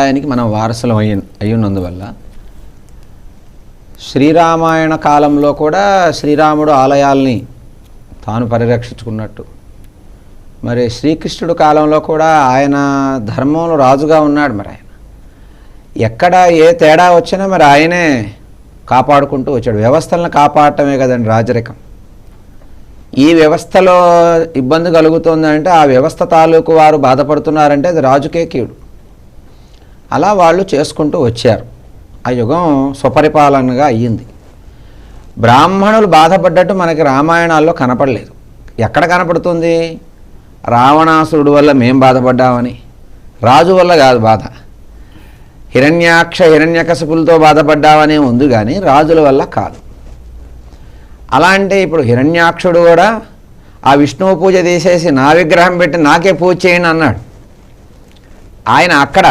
ఆయనకి మనం వారసులం అయ్యున్నందువల్ల శ్రీరామాయణ కాలంలో కూడా శ్రీరాముడు ఆలయాల్ని తాను పరిరక్షించుకున్నట్టు, మరి శ్రీకృష్ణుడు కాలంలో కూడా ఆయన ధర్మంలో రాజుగా ఉన్నాడు. మరి ఆయన ఎక్కడ ఏ తేడా వచ్చినా మరి ఆయనే కాపాడుకుంటూ వచ్చాడు. వ్యవస్థలను కాపాడటమే కదండి రాజరికం. ఈ వ్యవస్థలో ఇబ్బంది కలుగుతుందంటే ఆ వ్యవస్థ తాలూకు వారు బాధపడుతున్నారంటే అది రాజుకే కీడు. అలా వాళ్ళు చేసుకుంటూ వచ్చారు. ఆ యుగం స్వపరిపాలనగా అయ్యింది. బ్రాహ్మణులు బాధపడ్డట్టు మనకి రామాయణాల్లో కనపడలేదు. ఎక్కడ కనపడుతుంది? రావణాసురుడు వల్ల మేం బాధపడ్డామని, రాజు వల్ల కాదు బాధ. హిరణ్యకశిపులతో బాధపడ్డామనే ఉంది కానీ రాజుల వల్ల కాదు. అలా అంటే ఇప్పుడు హిరణ్యాక్షుడు కూడా ఆ విష్ణువు పూజ తీసేసి నా విగ్రహం పెట్టి నాకే పూజ చేయండి అన్నాడు. ఆయన అక్కడ